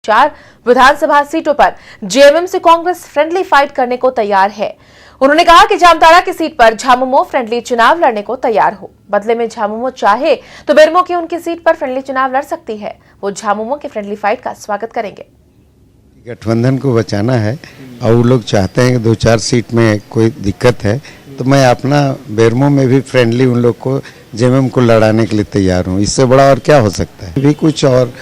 4 विधानसभा सीटों पर जेएमएम से कांग्रेस फ्रेंडली फाइट करने को तैयार है। उन्होंने कहा कि जामताड़ा की सीट पर झामुमो फ्रेंडली चुनाव लड़ने को तैयार हो। बदले में झामुमो चाहे तो बेरमो की उनकी सीट पर फ्रेंडली चुनाव लड़ सकती है। वो झामुमो के फ्रेंडली फाइट का स्वागत करेंगे। गठबंधन को बचाना है और वो लोग चाहते हैं कि 2-4 सीट में कोई दिक्कत है, तो मैं अपना बेरमो में भी फ्रेंडली उन लोग को जेएमएम को लड़ाने के लिए तैयार हूँ। इससे बड़ा और क्या हो सकता है। भी कुछ और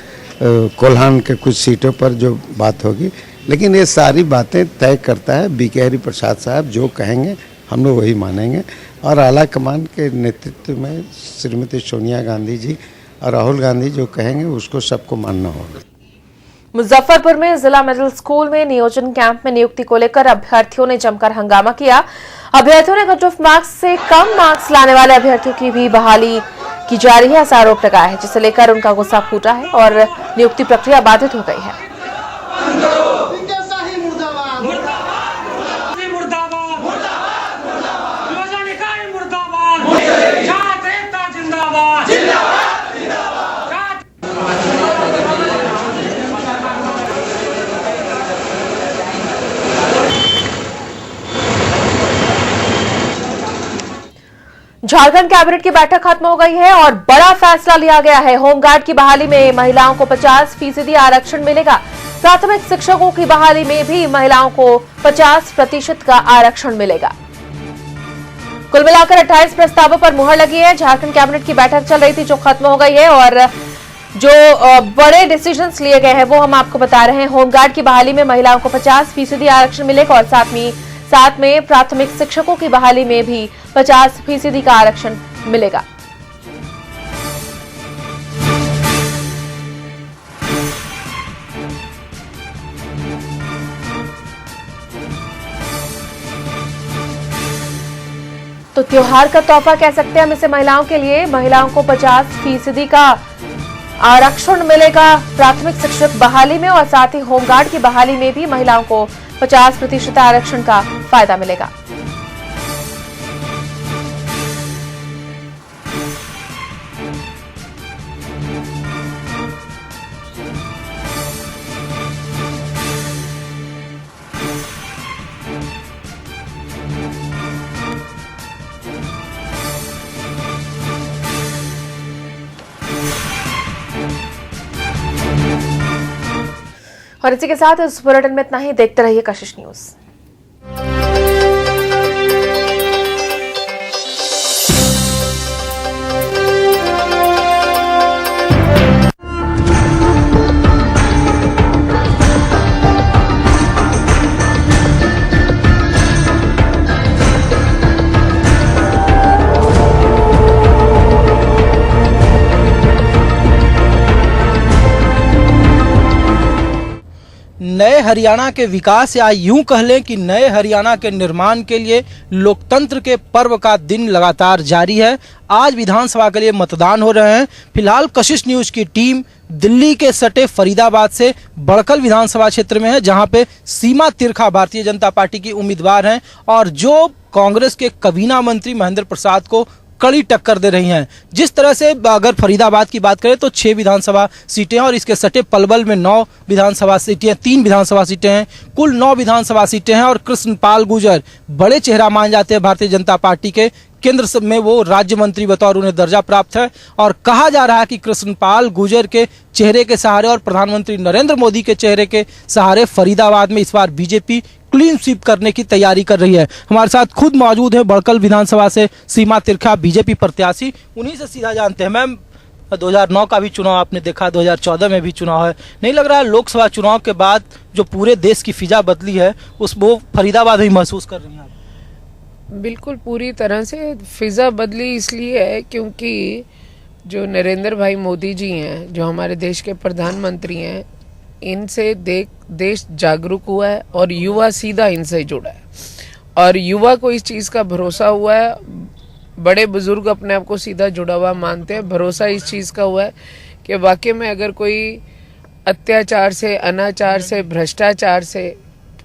कोल्हान के कुछ सीटों पर जो बात होगी, लेकिन ये सारी बातें तय करता है बीके हरि प्रसाद साहब। जो कहेंगे हम लोग वही मानेंगे और आला कमान के नेतृत्व में श्रीमती सोनिया गांधी जी और राहुल गांधी जो कहेंगे उसको सबको मानना होगा। मुजफ्फरपुर में जिला मिडिल स्कूल में नियोजन कैंप में नियुक्ति को लेकर अभ्यर्थियों ने जमकर हंगामा किया। अभ्यर्थियों ने कट ऑफ मार्क्स से कम मार्क्स लाने वाले अभ्यर्थियों की भी बहाली की जा रही है, ऐसा आरोप लगाया है, जिसे लेकर उनका गुस्सा फूटा है और नियुक्ति प्रक्रिया बाधित हो गई है। झारखंड कैबिनेट की बैठक खत्म हो गई है और बड़ा फैसला लिया गया है। होमगार्ड की बहाली में महिलाओं को 50% आरक्षण मिलेगा। प्राथमिक शिक्षकों की बहाली में भी महिलाओं को 50% का आरक्षण मिलेगा। कुल मिलाकर 28 प्रस्तावों पर मुहर लगी है। झारखंड कैबिनेट की बैठक चल रही थी जो खत्म हो गई है और जो बड़े डिसीजंस लिए गए हैं वो हम आपको बता रहे हैं। होमगार्ड की बहाली में महिलाओं को 50% आरक्षण मिलेगा और साथ में प्राथमिक शिक्षकों की बहाली में भी 50% का आरक्षण मिलेगा। तो त्योहार का तोहफा कह सकते हैं हम इसे महिलाओं के लिए। महिलाओं को 50% का आरक्षण मिलेगा प्राथमिक शिक्षक बहाली में और साथ ही होमगार्ड की बहाली में भी महिलाओं को 50% आरक्षण का फायदा मिलेगा। और इसी के साथ इस बुलेटिन में इतना ही। देखते रहिए कशिश न्यूज। नए हरियाणा के विकास या यूं कह लें कि नए हरियाणा के निर्माण के लिए लोकतंत्र के पर्व का दिन लगातार जारी है। आज विधानसभा के लिए मतदान हो रहे हैं। फिलहाल कशिश न्यूज की टीम दिल्ली के सटे फरीदाबाद से बड़कल विधानसभा क्षेत्र में है, जहां पे सीमा तिरखा भारतीय जनता पार्टी की उम्मीदवार हैं और जो कांग्रेस के काबीना मंत्री महेंद्र प्रसाद को कड़ी टक्कर दे रही हैं। जिस तरह से अगर फरीदाबाद की बात करें तो 6 विधानसभा सीटें और इसके सटे पलवल में 9 विधानसभा सीटें, 3 विधानसभा सीटें हैं, कुल 9 विधानसभा सीटें हैं। और कृष्णपाल गुर्जर बड़े चेहरा मान जाते हैं भारतीय जनता पार्टी के। केंद्र में वो राज्य मंत्री बतौर उन्हें दर्जा प्राप्त है और कहा जा रहा है कि कृष्णपाल गुर्जर के चेहरे के सहारे और प्रधानमंत्री नरेंद्र मोदी के चेहरे के सहारे फरीदाबाद में इस बार बीजेपी क्लीन स्वीप करने की तैयारी कर रही है। हमारे साथ खुद मौजूद है बड़कल विधानसभा से सीमा तिरखा बीजेपी प्रत्याशी। उन्हीं से सीधा जानते हैं। मैम, 2009 का भी चुनाव आपने देखा, 2014 में भी चुनाव है। नहीं लग रहा है लोकसभा चुनाव के बाद जो पूरे देश की फिजा बदली है वो फरीदाबाद ही महसूस कर रही हैं? बिल्कुल पूरी तरह से फिजा बदली इसलिए है क्योंकि जो नरेंद्र भाई मोदी जी हैं, जो हमारे देश के प्रधानमंत्री हैं, इनसे देश जागरूक हुआ है और युवा सीधा इनसे जुड़ा है और युवा को इस चीज़ का भरोसा हुआ है। बड़े बुजुर्ग अपने आप को सीधा जुड़ा हुआ मानते हैं। भरोसा इस चीज़ का हुआ है कि वाकई में अगर कोई अत्याचार से, अनाचार से, भ्रष्टाचार से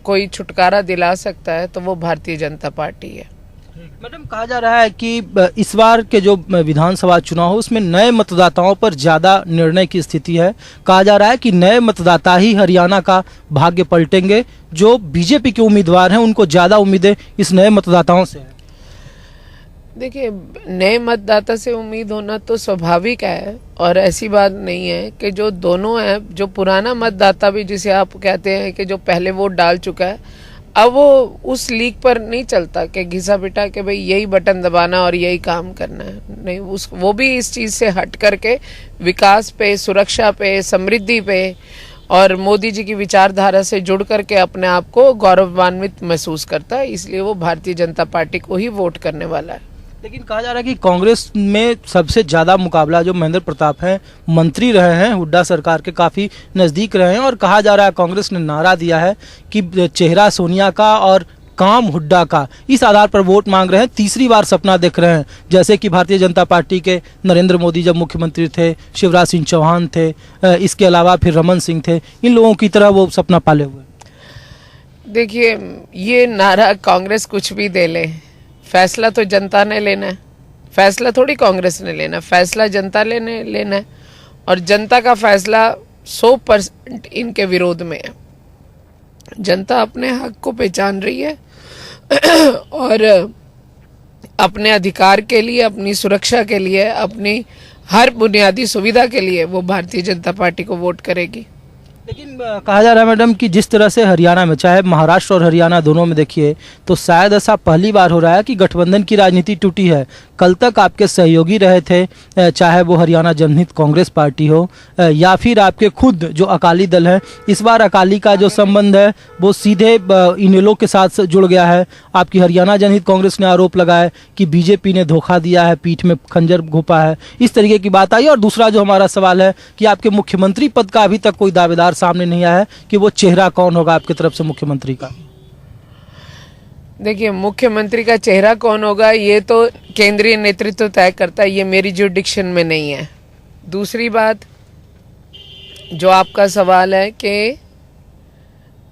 कोई छुटकारा दिला सकता है तो वो भारतीय जनता पार्टी है। मैडम, कहा जा रहा है कि इस बार के जो विधानसभा चुनाव हो उसमें नए मतदाताओं पर ज़्यादा निर्णय की स्थिति है। कहा जा रहा है कि नए मतदाता ही हरियाणा का भाग्य पलटेंगे। जो बीजेपी के उम्मीदवार हैं उनको ज़्यादा उम्मीदें इस नए मतदाताओं से हैं। देखिए, नए मतदाता से उम्मीद होना तो स्वाभाविक है और ऐसी बात नहीं है कि जो दोनों है, जो पुराना मतदाता भी जिसे आप कहते हैं कि जो पहले वोट डाल चुका है, अब वो उस लीक पर नहीं चलता कि घिसा पिटा के भाई यही बटन दबाना और यही काम करना है। नहीं, वो भी इस चीज़ से हट करके विकास पे, सुरक्षा पे, समृद्धि पे और मोदी जी की विचारधारा से जुड़ करके अपने आप को गौरवान्वित महसूस करता है। इसलिए वो भारतीय जनता पार्टी को ही वोट करने वाला है। लेकिन कहा जा रहा है कि कांग्रेस में सबसे ज़्यादा मुकाबला जो महेंद्र प्रताप हैं, मंत्री रहे हैं, हुड्डा सरकार के काफ़ी नज़दीक रहे हैं, और कहा जा रहा है कांग्रेस ने नारा दिया है कि चेहरा सोनिया का और काम हुड्डा का, इस आधार पर वोट मांग रहे हैं। तीसरी बार सपना देख रहे हैं, जैसे कि भारतीय जनता पार्टी के नरेंद्र मोदी जब मुख्यमंत्री थे, शिवराज सिंह चौहान थे, इसके अलावा फिर रमन सिंह थे, इन लोगों की तरह वो सपना पाले हुए। देखिए, ये नारा कांग्रेस कुछ भी दे ले, फैसला तो जनता ने लेना है। फैसला थोड़ी कांग्रेस ने लेना, फैसला जनता लेना है और जनता का फैसला 100% इनके विरोध में है। जनता अपने हक को पहचान रही है और अपने अधिकार के लिए, अपनी सुरक्षा के लिए, अपनी हर बुनियादी सुविधा के लिए वो भारतीय जनता पार्टी को वोट करेगी। लेकिन कहा जा रहा है मैडम कि जिस तरह से हरियाणा में, चाहे महाराष्ट्र और हरियाणा दोनों में देखिए, तो शायद ऐसा पहली बार हो रहा है कि गठबंधन की राजनीति टूटी है। कल तक आपके सहयोगी रहे थे, चाहे वो हरियाणा जनहित कांग्रेस पार्टी हो या फिर आपके खुद जो अकाली दल है। इस बार अकाली का जो संबंध है वो सीधे इनेलो के साथ जुड़ गया है। आपकी हरियाणा जनहित कांग्रेस ने आरोप लगाया कि बीजेपी ने धोखा दिया है, पीठ में खंजर घोंपा है, इस तरीके की बात आई। और दूसरा जो हमारा सवाल है कि आपके मुख्यमंत्री पद का अभी तक कोई दावेदार सामने नहीं आया है कि वो चेहरा कौन होगा आपकी तरफ से मुख्यमंत्री का। देखिए, मुख्यमंत्री का चेहरा कौन होगा ये तो केंद्रीय नेतृत्व तय करता है, ये मेरी जुरिडिक्शन में नहीं है। दूसरी बात, जो आपका सवाल है कि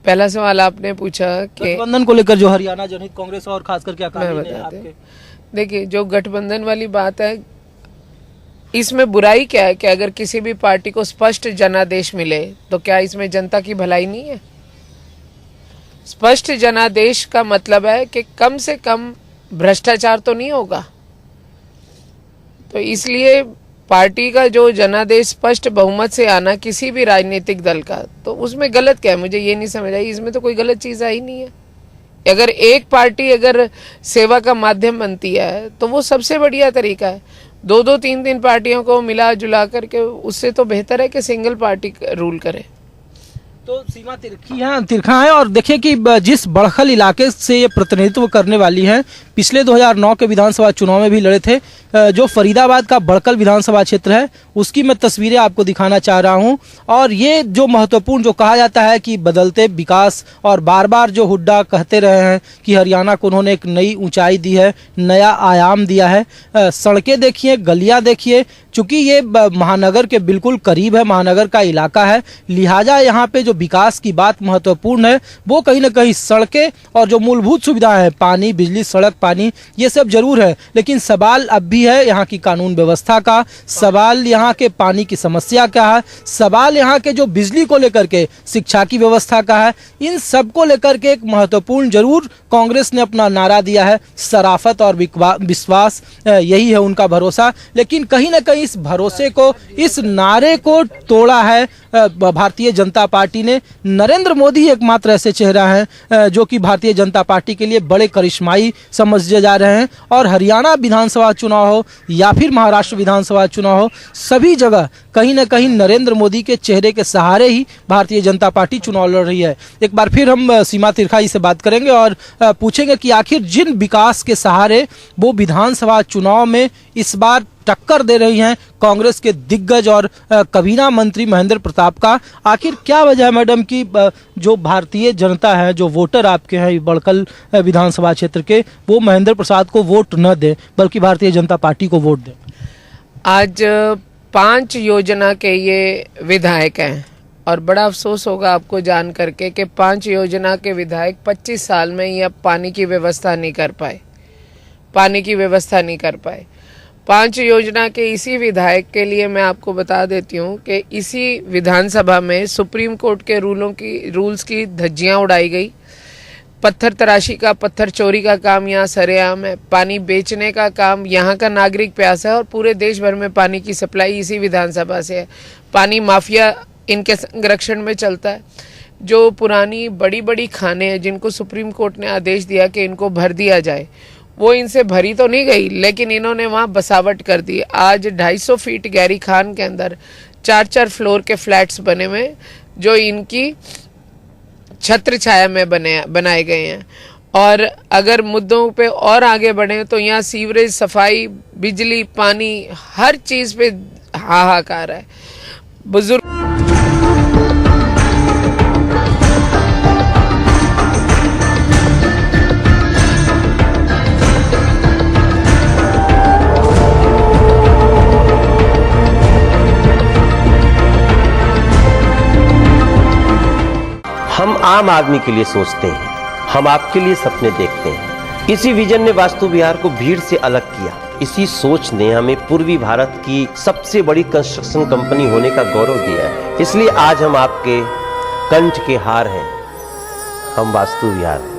पहला सवाल आपने पूछा कि गठबंधन को लेकर जो हरियाणा जनहित कांग्रेस और खास करके अकाली ने आपके। देखिए, जो गठबंधन वाली बात है, इसमें बुराई क्या है कि अगर किसी भी पार्टी को स्पष्ट जनादेश मिले तो क्या इसमें जनता की भलाई नहीं है? स्पष्ट जनादेश का मतलब है कि कम से कम भ्रष्टाचार तो नहीं होगा। तो इसलिए पार्टी का जो जनादेश स्पष्ट बहुमत से आना किसी भी राजनीतिक दल का, तो उसमें गलत क्या है? मुझे ये नहीं समझ आई। इसमें तो कोई गलत चीज़ आई नहीं है। अगर एक पार्टी अगर सेवा का माध्यम बनती है तो वो सबसे बढ़िया तरीका है। 2-2, 3-3 पार्टियों को मिला जुला करके, उससे तो बेहतर है कि सिंगल पार्टी रूल करे। तो सीमा तिरखा है। और देखिए कि जिस बड़खल इलाके से ये प्रतिनिधित्व करने वाली हैं, पिछले 2009 के विधानसभा चुनाव में भी लड़े थे। जो फरीदाबाद का बड़खल विधानसभा क्षेत्र है उसकी मैं तस्वीरें आपको दिखाना चाह रहा हूं। और ये जो महत्वपूर्ण, जो कहा जाता है कि बदलते विकास, और बार बार जो हुड्डा कहते रहे हैं कि हरियाणा को उन्होंने एक नई ऊंचाई दी है, नया आयाम दिया है। सड़कें देखिए, गलियां देखिए, चूंकि ये महानगर के बिल्कुल करीब है, महानगर का इलाका है, लिहाजा यहाँ पे जो विकास की बात महत्वपूर्ण है वो कहीं ना कहीं सड़कें और जो मूलभूत सुविधाएं हैं, पानी, बिजली, सड़क, पानी, ये सब जरूर है। लेकिन सवाल अब भी है यहाँ की कानून व्यवस्था का, सवाल यहाँ के पानी की समस्या का है, सवाल यहाँ के जो बिजली को लेकर के शिक्षा की व्यवस्था का है। इन सब को लेकर के एक महत्वपूर्ण जरूर कांग्रेस ने अपना नारा दिया है, शराफत और विश्वास, यही है उनका भरोसा। लेकिन कहीं ना कहीं इस भरोसे को, इस नारे को तोड़ा है भारतीय जनता पार्टी ने। नरेंद्र मोदी एकमात्र ऐसे चेहरा हैं जो कि भारतीय जनता पार्टी के लिए बड़े करिश्माई समझे जा रहे हैं। और हरियाणा विधानसभा चुनाव हो या फिर महाराष्ट्र विधानसभा चुनाव हो, सभी जगह कहीं ना कहीं नरेंद्र मोदी के चेहरे के सहारे ही भारतीय जनता पार्टी चुनाव लड़ रही है। एक बार फिर हम सीमा तिरखा से बात करेंगे और पूछेंगे कि आखिर जिन विकास के सहारे वो विधानसभा चुनाव में इस बार टक्कर दे रही हैं कांग्रेस के दिग्गज और कबीना मंत्री महेंद्र प्रताप का, आखिर क्या वजह है मैडम कि जो भारतीय जनता है, जो वोटर आपके हैं बड़खल विधानसभा क्षेत्र के, वो महेंद्र प्रसाद को वोट न दे बल्कि भारतीय जनता पार्टी को वोट दे? आज 5 योजना के ये विधायक हैं और बड़ा अफसोस होगा आपको जान करके कि 5 योजना के विधायक 25 साल में ये अब पानी की व्यवस्था नहीं कर पाए। पानी की व्यवस्था नहीं कर पाए। 5 योजना के इसी विधायक के लिए मैं आपको बता देती हूँ कि इसी विधानसभा में सुप्रीम कोर्ट के रूल्स की धज्जियाँ उड़ाई गई। पत्थर तराशी का, पत्थर चोरी का काम यहाँ सरेआम है। पानी बेचने का काम यहाँ का नागरिक प्यासा है और पूरे देश भर में पानी की सप्लाई इसी विधानसभा से है। पानी माफिया इनके संरक्षण में चलता है। जो पुरानी बड़ी बड़ी खाने हैं जिनको सुप्रीम कोर्ट ने आदेश दिया कि इनको भर दिया जाए, वो इनसे भरी तो नहीं गई, लेकिन इन्होंने वहाँ बसावट कर दी। आज 250 फीट गहरी खान के अंदर 4-4 फ्लोर के फ्लैट्स बने हुए जो इनकी छत्र छाया में बनाए गए हैं। और अगर मुद्दों पे और आगे बढ़े तो यहाँ सीवरेज, सफाई, बिजली, पानी, हर चीज़ पे हाहाकार है। बुजुर्ग हम आम आदमी के लिए सोचते हैं, हम आपके लिए सपने देखते हैं। इसी विजन ने वास्तु विहार को भीड़ से अलग किया। इसी सोच ने हमें पूर्वी भारत की सबसे बड़ी कंस्ट्रक्शन कंपनी होने का गौरव दिया है। इसलिए आज हम आपके कंठ के हार हैं, हम वास्तु विहार हैं।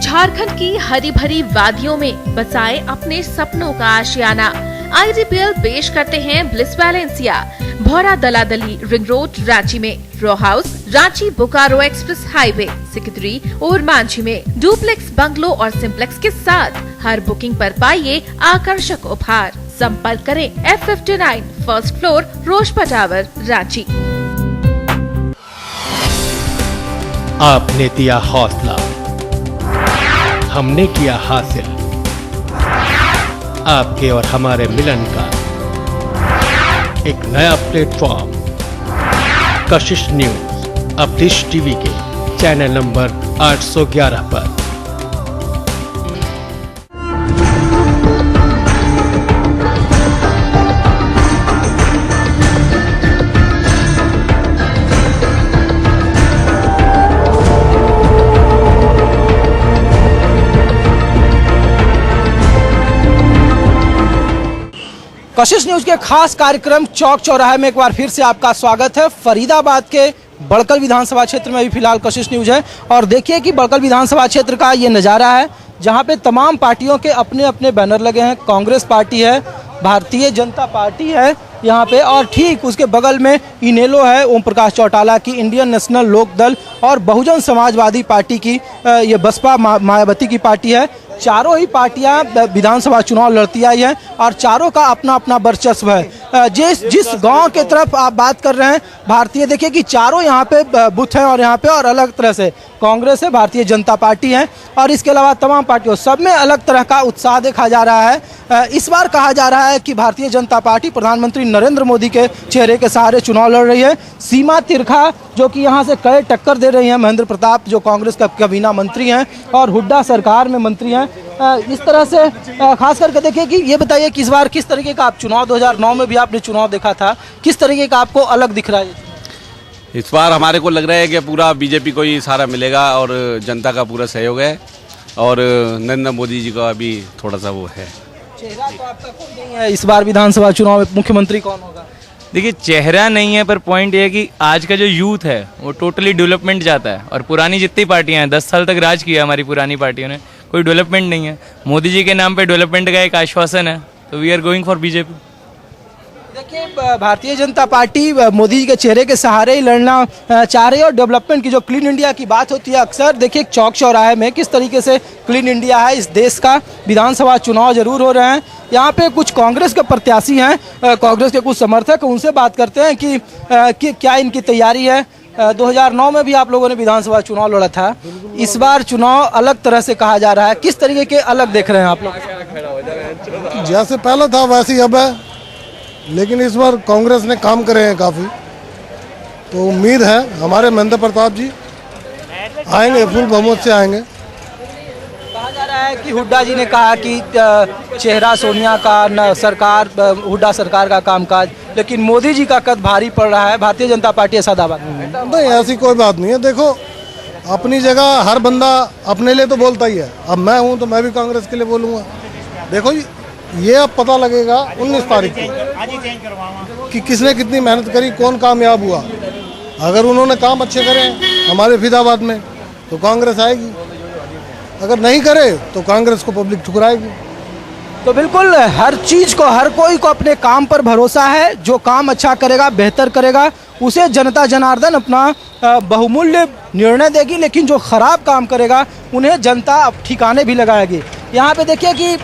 झारखंड की हरी भरी वादियों में बसाए अपने सपनों का आशियाना। IDPL पेश करते हैं ब्लिस वैलेंसिया, भौरा दलादली, रिंग रोड, रांची में, row house, Ranchi Bokaro express highway, Sikdari और मांझी में डुप्लेक्स बंगलो और सिंप्लेक्स के साथ हर बुकिंग पर पाइए आकर्षक उपहार। संपर्क करें F59 first floor, Roshpa tower, Ranchi. आपने दिया हौसला, हमने किया हासिल। आपके और हमारे मिलन का एक नया प्लेटफॉर्म, कशिश न्यूज, अब डिश टीवी के चैनल नंबर 811 पर। कशिश न्यूज के खास कार्यक्रम चौक चौराहे में एक बार फिर से आपका स्वागत है। फरीदाबाद के बड़कल विधानसभा क्षेत्र में भी फिलहाल कशिश न्यूज है और देखिए कि बड़कल विधानसभा क्षेत्र का ये नज़ारा है जहां पे तमाम पार्टियों के अपने अपने बैनर लगे हैं। कांग्रेस पार्टी है, भारतीय जनता पार्टी है यहाँ पे, और ठीक उसके बगल में इनेलो है, ओम प्रकाश चौटाला की, इंडियन नेशनल लोक दल और बहुजन समाजवादी पार्टी की, ये बसपा मायावती की पार्टी है। चारों ही पार्टियां विधानसभा चुनाव लड़ती आई हैं और चारों का अपना अपना वर्चस्व है। जिस गांव के तरफ आप बात कर रहे हैं भारतीय, देखिए कि चारों यहाँ पे बूथ हैं और यहाँ पे और अलग तरह से कांग्रेस है, भारतीय जनता पार्टी है और इसके अलावा तमाम पार्टियों सब में अलग तरह का उत्साह देखा जा रहा है। इस बार कहा जा रहा है कि भारतीय जनता पार्टी प्रधानमंत्री नरेंद्र मोदी के चेहरे के सहारे चुनाव लड़ रही है। सीमा तिरखा जो कि यहाँ से कड़े टक्कर दे रही हैं महेंद्र प्रताप जो कांग्रेस का कबीना मंत्री हैं और हुड्डा सरकार में मंत्री हैं। इस तरह से खास करके देखिए कि ये बताइए कि इस बार किस तरीके का आप चुनाव, 2009 में भी आपने चुनाव देखा था, किस तरीके का आपको अलग दिख रहा है? इस बार हमारे को लग रहा है कि पूरा बीजेपी को ही सारा मिलेगा और जनता का पूरा सहयोग है और नरेंद्र मोदी जी का अभी थोड़ा सा वो है। चेहरा तो आपका कोई नहीं है इस बार विधानसभा चुनाव में, मुख्यमंत्री कौन होगा? देखिए चेहरा नहीं है पर पॉइंट ये है कि आज का जो यूथ है वो टोटली डेवलपमेंट चाहता है और पुरानी जितनी पार्टियां हैं 10 साल तक राज किया हमारी पुरानी पार्टियों ने, कोई डेवलपमेंट नहीं है। मोदी जी के नाम पे डेवलपमेंट का एक आश्वासन है, तो we are going for BJP. देखिए भारतीय जनता पार्टी मोदी जी के चेहरे के सहारे ही लड़ना चाह रही है और डेवलपमेंट की जो क्लीन इंडिया की बात होती है अक्सर, देखिए चौक चौराहे में किस तरीके से क्लीन इंडिया है इस देश का। विधानसभा चुनाव जरूर हो रहे हैं, यहाँ पे कुछ कांग्रेस के प्रत्याशी हैं, कांग्रेस के कुछ समर्थक, उनसे बात करते हैं कि क्या इनकी तैयारी है। 2009 में भी आप लोगों ने विधानसभा चुनाव लड़ा था, इस बार चुनाव अलग तरह से कहा जा रहा है, किस तरीके के अलग देख रहे हैं आप लोग? जैसे पहले था वैसे ही अब है, लेकिन इस बार कांग्रेस ने काम करे हैं काफ़ी, तो उम्मीद है हमारे महेंद्र प्रताप जी आएंगे, फुल बहुमत से आएंगे। कहा जा रहा है कि हुड्डा जी ने कहा कि चेहरा सोनिया का, न सरकार, हुड्डा सरकार का कामकाज, लेकिन मोदी जी का कद भारी पड़ रहा है, भारतीय जनता पार्टी ऐसा दावा? नहीं, ऐसी कोई बात नहीं है। देखो अपनी जगह हर बंदा अपने लिए तो बोलता ही है। अब मैं हूँ तो मैं भी कांग्रेस के लिए बोलूँगा। देखो जी, ये अब पता लगेगा 19 तारीख को कि किसने कितनी मेहनत करी, कौन कामयाब हुआ। अगर उन्होंने काम अच्छे करे हमारे फरीदाबाद में तो कांग्रेस आएगी, अगर नहीं करे तो कांग्रेस को पब्लिक ठुकराएगी। तो बिल्कुल हर चीज को, हर कोई को अपने काम पर भरोसा है। जो काम अच्छा करेगा, बेहतर करेगा, उसे जनता जनार्दन अपना बहुमूल्य निर्णय देगी। लेकिन जो खराब काम करेगा उन्हें जनता अब ठिकाने भी लगाएगी। यहाँ पे देखिए कि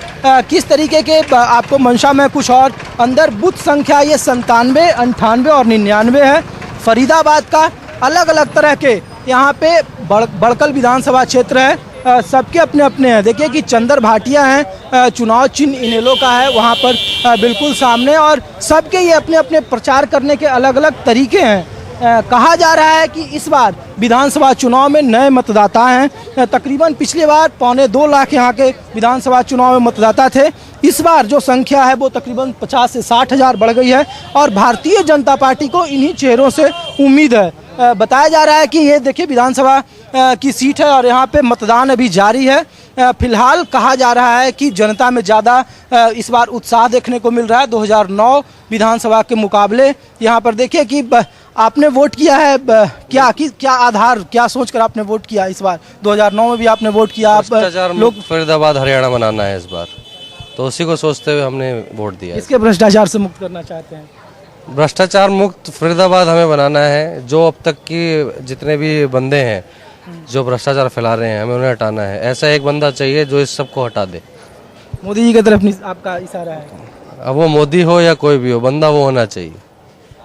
किस तरीके के आपको मंशा में कुछ और अंदर बूथ संख्या ये 97, 98 और 99 है। फरीदाबाद का अलग अलग तरह के यहाँ पे बड़कल विधानसभा क्षेत्र है। सबके अपने अपने हैं। देखिए कि चंदर भाटिया हैं, चुनाव चिन्ह इनेलो का है वहाँ पर बिल्कुल सामने, और सबके ये अपने अपने प्रचार करने के अलग अलग तरीके हैं। कहा जा रहा है कि इस बार विधानसभा चुनाव में नए मतदाता हैं। तकरीबन पिछले बार 2.25 लाख यहाँ के विधानसभा चुनाव में मतदाता थे। इस बार जो संख्या है वो तकरीबन 50 से 60 हज़ार बढ़ गई है और भारतीय जनता पार्टी को इन्हीं चेहरों से उम्मीद है। बताया जा रहा है कि ये देखिए विधानसभा की सीट है और यहाँ पे मतदान अभी जारी है। फिलहाल कहा जा रहा है कि जनता में ज़्यादा इस बार उत्साह देखने को मिल रहा है 2009 विधानसभा के मुकाबले। यहाँ पर देखिए कि आपने वोट किया है, क्या आधार, क्या सोचकर आपने वोट किया इस बार? 2009 में भी आपने वोट किया। आप लोग फरीदाबाद हरियाणा बनाना है इस बार, तो उसी को सोचते हुए हमने वोट दिया। इसके भ्रष्टाचार से मुक्त करना चाहते हैं? भ्रष्टाचार मुक्त फरीदाबाद हमें बनाना है। जो अब तक की जितने भी बंदे हैं जो भ्रष्टाचार फैला रहे हैं, हमें उन्हें हटाना है। ऐसा एक बंदा चाहिए जो इस सबको हटा दे। मोदी जी की तरफ आपका इशारा है? अब वो मोदी हो या कोई भी हो, बंदा वो होना चाहिए।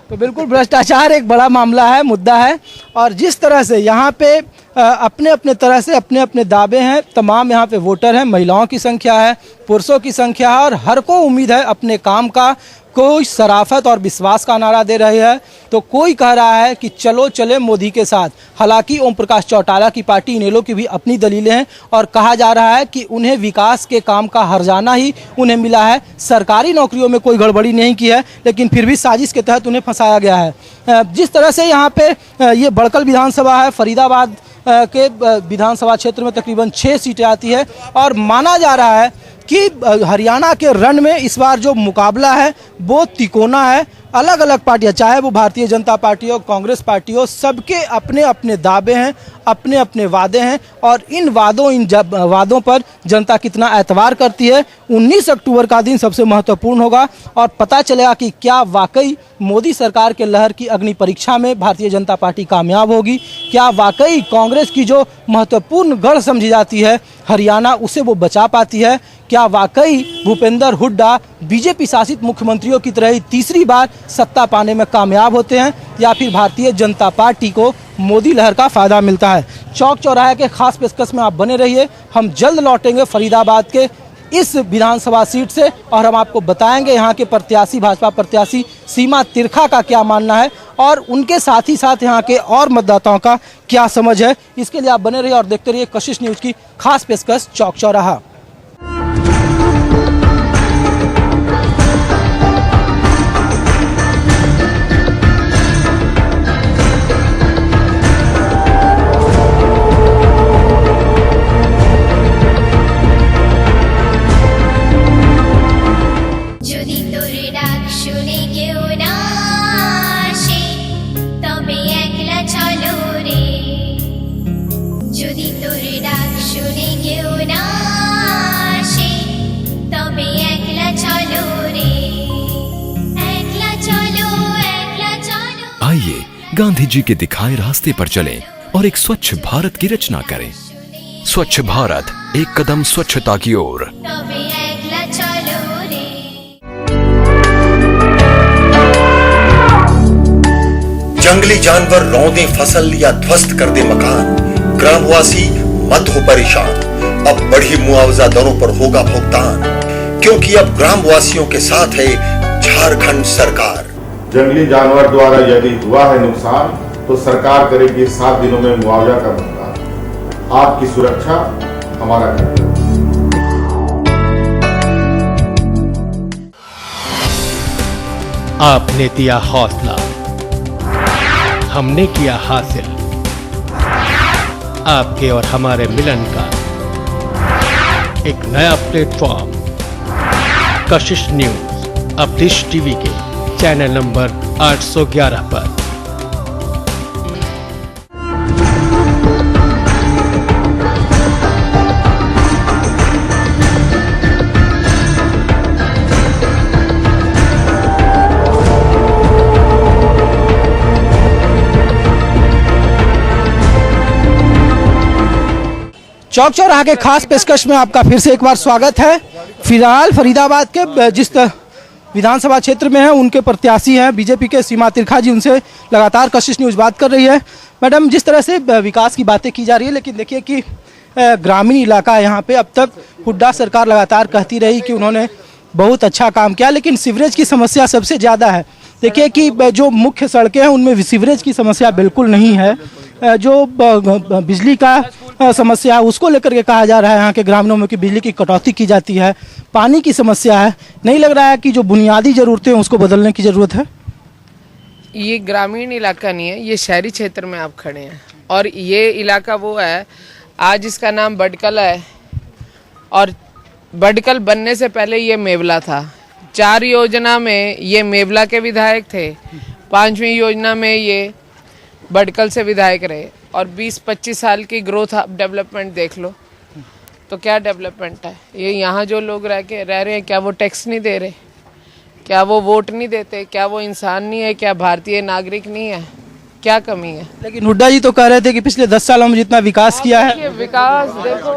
तो बिल्कुल भ्रष्टाचार एक बड़ा मामला है, मुद्दा है। और जिस तरह से यहाँ पे अपने अपने तरह से अपने अपने दावे हैं, तमाम यहाँ पे वोटर हैं, महिलाओं की संख्या है, पुरुषों की संख्या है, और हर को उम्मीद है अपने काम का। कोई शराफत और विश्वास का नारा दे रही है तो कोई कह रहा है कि चलो चले मोदी के साथ। हालांकि ओम प्रकाश चौटाला की पार्टी इनेलो की भी अपनी दलीलें हैं और कहा जा रहा है कि उन्हें विकास के काम का हर्जाना ही उन्हें मिला है। सरकारी नौकरियों में कोई गड़बड़ी नहीं की है, लेकिन फिर भी साजिश के तहत उन्हें फंसाया गया है। जिस तरह से यहाँ पे ये बड़कल विधानसभा है, फरीदाबाद के विधानसभा क्षेत्र में तकरीबन 6 सीटें आती है और माना जा रहा है कि हरियाणा के रण में इस बार जो मुकाबला है वो तिकोना है। अलग अलग पार्टियां, चाहे वो भारतीय जनता पार्टी हो, कांग्रेस पार्टी हो, सबके अपने अपने दावे हैं, अपने अपने वादे हैं और इन वादों पर जनता कितना एतबार करती है। 19 अक्टूबर का दिन सबसे महत्वपूर्ण होगा और पता चलेगा कि क्या वाकई मोदी सरकार के लहर की अग्नि परीक्षा में भारतीय जनता पार्टी कामयाब होगी, क्या वाकई कांग्रेस की जो महत्वपूर्ण गढ़ समझी जाती है हरियाणा, उसे वो बचा पाती है, क्या वाकई भूपेंद्र हुड्डा बीजेपी शासित मुख्यमंत्रियों की तरह ही तीसरी बार सत्ता पाने में कामयाब होते हैं, या फिर भारतीय जनता पार्टी को मोदी लहर का फायदा मिलता है। चौक चौराहे के खास पेशकश में आप बने रहिए। हम जल्द लौटेंगे फरीदाबाद के इस विधानसभा सीट से और हम आपको बताएंगे यहाँ के प्रत्याशी, भाजपा प्रत्याशी सीमा तिरखा का क्या मानना है और उनके साथ ही साथ यहाँ के और मतदाताओं का क्या समझ है। इसके लिए आप बने रहिए और देखते रहिए कशिश न्यूज की खास पेशकश चौक चौराहा। आइए गांधी जी के दिखाए रास्ते पर चलें और एक स्वच्छ भारत की रचना करें। स्वच्छ भारत, एक कदम स्वच्छता की ओर। जंगली जानवर रौंदे फसल या ध्वस्त कर दे मकान, ग्रामवासी मत हो परेशान। अब बढ़ी मुआवजा दरों पर होगा भुगतान, क्योंकि अब ग्रामवासियों के साथ है झारखंड सरकार। जंगली जानवर द्वारा यदि हुआ है नुकसान तो सरकार करेगी 7 दिनों में मुआवजा का भुगतान। आपकी सुरक्षा हमारा कर्तव्य। आपने दिया हौसला, हमने किया हासिल। आपके और हमारे मिलन का एक नया प्लेटफॉर्म कशिश न्यूज अब डिश टीवी के चैनल नंबर 811 पर। चौक चौराहा के खास पेशकश में आपका फिर से एक बार स्वागत है। फिलहाल फरीदाबाद के जिस विधानसभा क्षेत्र में है उनके प्रत्याशी हैं बीजेपी के सीमा तिरखा जी, उनसे लगातार कशिश न्यूज़ बात कर रही है। मैडम, जिस तरह से विकास की बातें की जा रही है, लेकिन देखिए कि ग्रामीण इलाका है यहाँ पे, अब तक हुड्डा सरकार लगातार कहती रही कि उन्होंने बहुत अच्छा काम किया, लेकिन सीवरेज की समस्या सबसे ज़्यादा है। देखिए कि जो मुख्य सड़कें हैं उनमें सीवरेज की समस्या बिल्कुल नहीं है। जो बिजली का समस्या है उसको लेकर के कहा जा रहा है यहाँ के ग्रामीणों में कि बिजली की कटौती की जाती है। पानी की समस्या है, नहीं लग रहा है कि जो बुनियादी ज़रूरतें हैं उसको बदलने की ज़रूरत है? ये ग्रामीण इलाका नहीं है, ये शहरी क्षेत्र में आप खड़े हैं और ये इलाका वो है, आज इसका नाम बडकल है और बडकल बनने से पहले ये मेवला था। 4 योजना में ये मेवला के विधायक थे, 5वीं योजना में ये बडकल से विधायक रहे और 20-25 साल की ग्रोथ आप डेवलपमेंट देख लो तो क्या डेवलपमेंट है। ये यहाँ जो लोग रह रहे हैं, क्या वो टैक्स नहीं दे रहे? क्या वो वोट नहीं देते? क्या वो इंसान नहीं है? क्या भारतीय नागरिक नहीं है? क्या कमी है? लेकिन हुड्डा जी तो कह रहे थे कि पिछले 10 सालों में जितना विकास किया है, विकास देखो,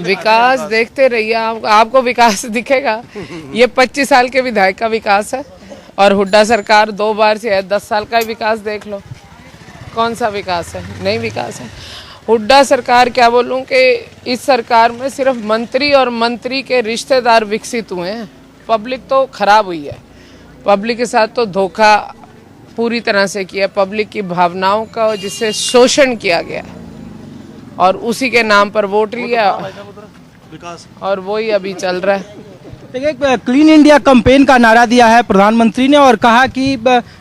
विकास देखते रहिए, आपको विकास दिखेगा। ये 25 साल के विधायक का विकास है और हुड्डा सरकार 2 बार से है, 10 साल का ही विकास देख लो, कौन सा विकास है? नहीं विकास है। हुड्डा सरकार, क्या बोलूं कि इस सरकार में सिर्फ मंत्री और मंत्री के रिश्तेदार विकसित हुए हैं। पब्लिक तो खराब हुई है, पब्लिक के साथ तो धोखा पूरी तरह से किया, पब्लिक की भावनाओं का जिससे शोषण किया गया और उसी के नाम पर वोट लिया और वही अभी चल रहा है। देखिए, क्लीन इंडिया कैंपेन का नारा दिया है प्रधानमंत्री ने और कहा कि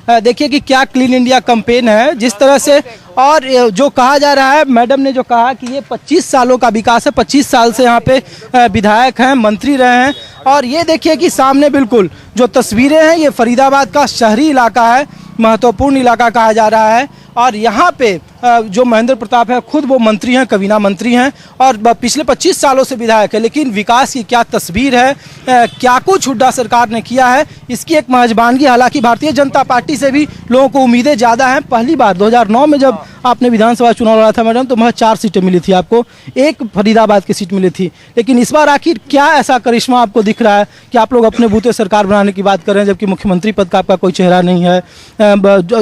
देखिए कि क्या क्लीन इंडिया कैंपेन है जिस तरह से, और जो कहा जा रहा है, मैडम ने जो कहा कि ये 25 सालों का विकास है, 25 साल से यहाँ पे विधायक हैं, मंत्री रहे हैं। और ये देखिए कि सामने बिल्कुल जो तस्वीरें हैं, ये फरीदाबाद का शहरी इलाका है, महत्वपूर्ण इलाका कहा जा रहा है और यहाँ पे जो महेंद्र प्रताप है खुद वो मंत्री हैं, कवीना मंत्री हैं और पिछले 25 सालों से विधायक है। लेकिन विकास की क्या तस्वीर है, क्या कुछ हुड्डा सरकार ने किया है, इसकी एक मेजबानगी। हालांकि भारतीय जनता पार्टी से भी लोगों को उम्मीदें ज़्यादा हैं। पहली बार 2009 में जब आपने विधानसभा चुनाव लड़ा था मैडम, तो महज 4 सीटें मिली थी आपको, 1 फरीदाबाद की सीट मिली थी। लेकिन इस बार आखिर क्या ऐसा करिश्मा आपको दिख रहा है कि आप लोग अपने बूते सरकार बनाने की बात कर रहे हैं, जबकि मुख्यमंत्री पद का आपका कोई चेहरा नहीं है?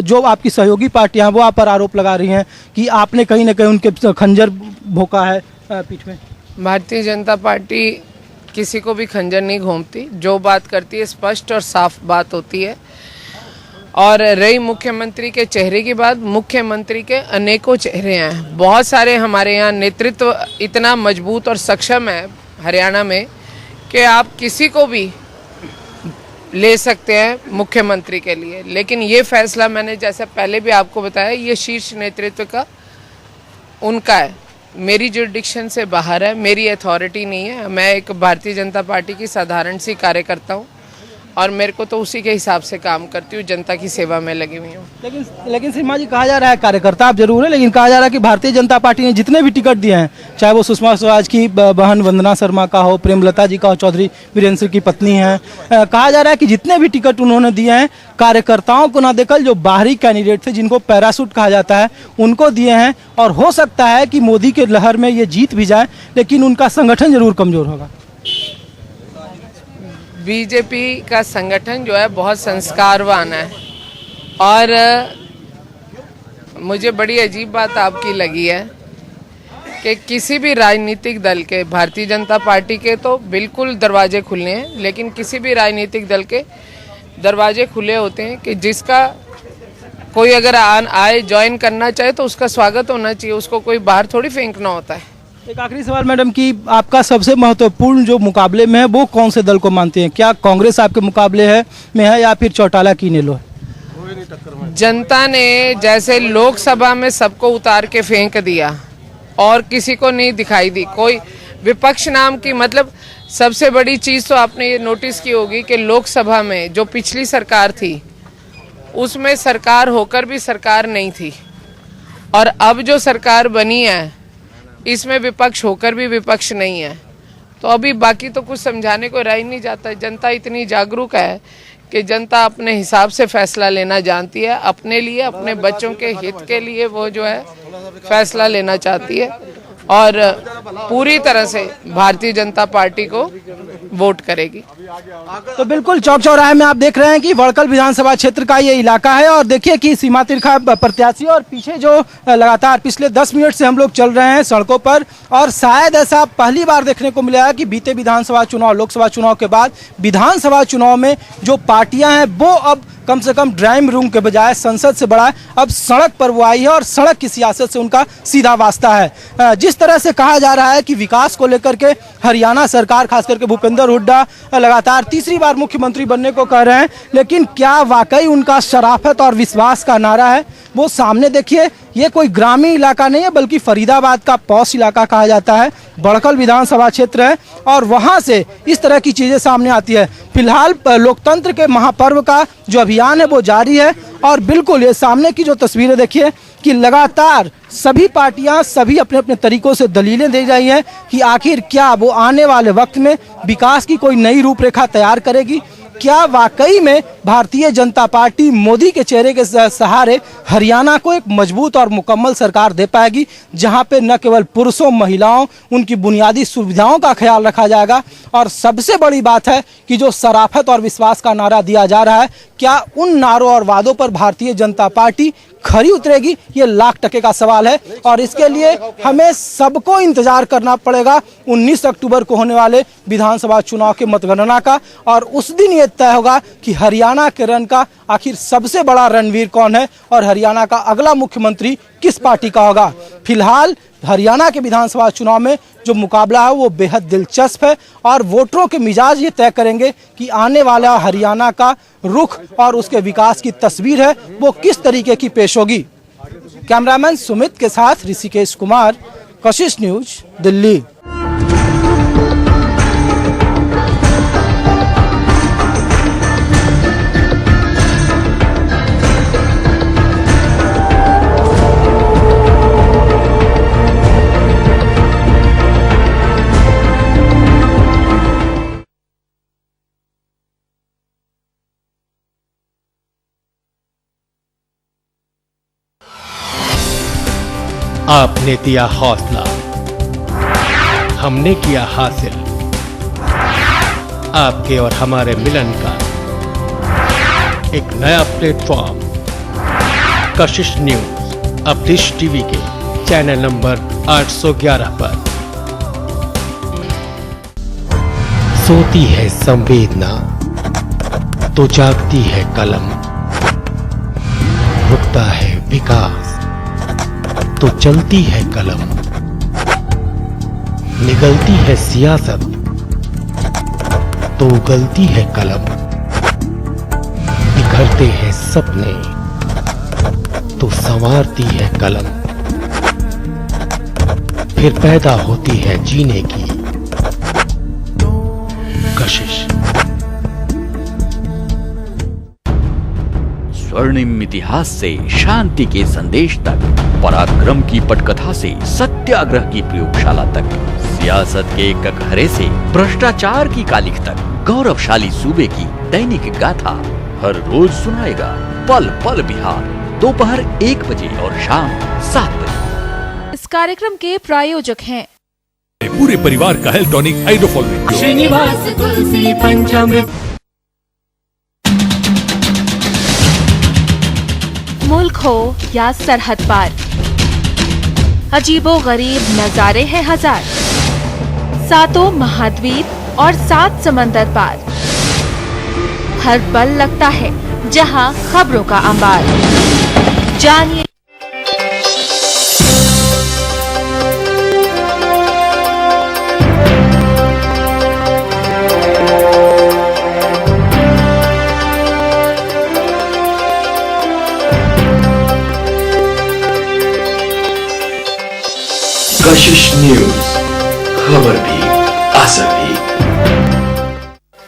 जो आपकी सहयोगी पार्टियां वो आप पर आरोप लगा रही हैं कि आपने कहीं ना कहीं उनके खंजर भोंका है पीठ में। भारतीय जनता पार्टी किसी को भी खंजर नहीं घोंपती, जो बात करती है स्पष्ट और साफ बात होती है। और रही मुख्यमंत्री के चेहरे की बात, मुख्यमंत्री के अनेकों चेहरे हैं, बहुत सारे। हमारे यहाँ नेतृत्व इतना मजबूत और सक्षम है हरियाणा में कि आप किसी को भी ले सकते हैं मुख्यमंत्री के लिए। लेकिन ये फैसला मैंने जैसे पहले भी आपको बताया, ये शीर्ष नेतृत्व का उनका है, मेरी जुरिडिक्शन से बाहर है, मेरी अथॉरिटी नहीं है। मैं एक भारतीय जनता पार्टी की साधारण सी कार्यकर्ता हूँ और मेरे को तो उसी के हिसाब से काम करती हूँ, जनता की सेवा में लगी हुई हूँ। लेकिन सीमा जी, कहा जा रहा है कार्यकर्ता आप जरूर है, लेकिन कहा जा रहा है कि भारतीय जनता पार्टी ने जितने भी टिकट दिए हैं, चाहे वो सुषमा स्वराज की बहन वंदना शर्मा का हो, प्रेमलता जी का हो, चौधरी वीरेंद्र की पत्नी है, कहा जा रहा है कि जितने भी टिकट उन्होंने दिए हैं कार्यकर्ताओं को ना देकर जो बाहरी कैंडिडेट थे जिनको पैराशूट कहा जाता है उनको दिए हैं। और हो सकता है कि मोदी के लहर में ये जीत भी जाए, लेकिन उनका संगठन जरूर कमजोर होगा। बीजेपी का संगठन जो है बहुत संस्कारवान है और मुझे बड़ी अजीब बात आपकी लगी है कि किसी भी राजनीतिक दल के, भारतीय जनता पार्टी के तो बिल्कुल दरवाजे खुले हैं, लेकिन किसी भी राजनीतिक दल के दरवाजे खुले होते हैं कि जिसका कोई अगर आए ज्वाइन करना चाहे तो उसका स्वागत होना चाहिए, उसको कोई बाहर थोड़ी फेंकना होता है। एक आखिरी सवाल मैडम कि आपका सबसे महत्वपूर्ण जो मुकाबले में है वो कौन से दल को मानते हैं? क्या कांग्रेस आपके मुकाबले में है या फिर चौटाला की नेलो है? जनता ने जैसे लोकसभा में सबको उतार के फेंक दिया और किसी को नहीं दिखाई दी कोई विपक्ष नाम की, मतलब सबसे बड़ी चीज़ तो आपने ये नोटिस की होगी कि लोकसभा में जो पिछली सरकार थी उसमें सरकार होकर भी सरकार नहीं थी, और अब जो सरकार बनी है इसमें विपक्ष होकर भी विपक्ष नहीं है। तो अभी बाकी तो कुछ समझाने को रह ही नहीं जाता। जनता इतनी जागरूक है कि जनता अपने हिसाब से फैसला लेना जानती है, अपने लिए, अपने बच्चों के हित के लिए वो जो है फैसला लेना चाहती है और पूरी तरह से भारतीय जनता पार्टी को वोट करेगी। तो बिल्कुल चौक चौराहे में आप देख रहे हैं कि वड़कल विधानसभा क्षेत्र का ये इलाका है और देखिए कि सीमा तिरखा प्रत्याशी और पीछे जो लगातार पिछले 10 मिनट से हम लोग चल रहे हैं सड़कों पर, और शायद ऐसा पहली बार देखने को मिला है कि बीते विधानसभा चुनाव, लोकसभा चुनाव के बाद विधानसभा चुनाव में जो पार्टियां हैं वो अब कम से कम ड्राइंग रूम के बजाय संसद से बड़ा अब सड़क पर वो आई है और सड़क की सियासत से उनका सीधा वास्ता है। जिस तरह से कहा जा रहा है कि विकास को लेकर के हरियाणा सरकार, खास करके भूपेंद्र हुड्डा लगातार तीसरी बार मुख्यमंत्री बनने को कह रहे हैं, लेकिन क्या वाकई उनका शराफत और विश्वास का नारा है वो सामने देखिए। ये कोई ग्रामीण इलाका नहीं है बल्कि फरीदाबाद का पॉश इलाका कहा जाता है, बड़कल विधानसभा क्षेत्र है और वहां से इस तरह की चीजें सामने आती है। फिलहाल लोकतंत्र के महापर्व का जो अभियान है वो जारी है और बिल्कुल ये सामने की जो तस्वीरें देखिए कि लगातार सभी पार्टियां सभी अपने अपने तरीकों से दलीलें दे रही हैं कि आखिर क्या वो आने वाले वक्त में विकास की कोई नई रूपरेखा तैयार करेगी, क्या वाकई में भारतीय जनता पार्टी मोदी के चेहरे के सहारे हरियाणा को एक मजबूत और मुकम्मल सरकार दे पाएगी, जहां पे न केवल पुरुषों, महिलाओं, उनकी बुनियादी सुविधाओं का ख्याल रखा जाएगा और सबसे बड़ी बात है कि जो शराफत और विश्वास का नारा दिया जा रहा है, क्या उन नारों और वादों पर भारतीय जनता पार्टी खरी उतरेगी, ये लाख टके का सवाल है। और इसके लिए हमें सबको इंतजार करना पड़ेगा 19 अक्टूबर को होने वाले विधानसभा चुनाव के मतगणना का, और उस दिन ये तय होगा कि हरियाणा के रण का आखिर सबसे बड़ा रणवीर कौन है और हरियाणा का अगला मुख्यमंत्री किस पार्टी का होगा। फिलहाल हरियाणा के विधानसभा चुनाव में जो मुकाबला है वो बेहद दिलचस्प है और वोटरों के मिजाज ये तय करेंगे कि आने वाला हरियाणा का रुख और उसके विकास की तस्वीर है वो किस तरीके की पेश होगी। कैमरामैन सुमित के साथ ऋषिकेश कुमार, कशिश न्यूज, दिल्ली। आपने दिया हौसला, हमने किया हासिल, आपके और हमारे मिलन का एक नया प्लेटफॉर्म कशिश न्यूज अब डिश टीवी के चैनल नंबर 811 पर। सोती है संवेदना तो जागती है कलम, रुकता है विकास तो चलती है कलम, निगलती है सियासत तो उगलती है कलम, बिखरते हैं सपने तो संवारती है कलम, फिर पैदा होती है जीने की कशिश। स्वर्णिम इतिहास से शांति के संदेश तक, पराक्रम की पटकथा से सत्याग्रह की प्रयोगशाला तक, सियासत के ककहरे से भ्रष्टाचार की कालिख तक, गौरवशाली सूबे की दैनिक गाथा हर रोज सुनाएगा पल पल बिहार, दोपहर 1 बजे और शाम 7 बजे। इस कार्यक्रम के प्रायोजक हैं पूरे परिवार का हेल्थ टॉनिक हाइड्रोफॉल श्रीनिवास तुलसी पंचामृत। मुल्क हो या सरहद पार, अजीबो-गरीब नजारे हैं हजार, सातों महाद्वीप और 7 समंदर पार, हर पल लगता है जहां खबरों का अंबार। जानिए कशिश न्यूज, खबर भी असर भी।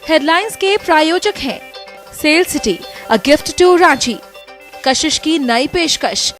हेडलाइंस के प्रायोजक हैं sale city, a gift to Ranchi. Kashish की नई पेशकश,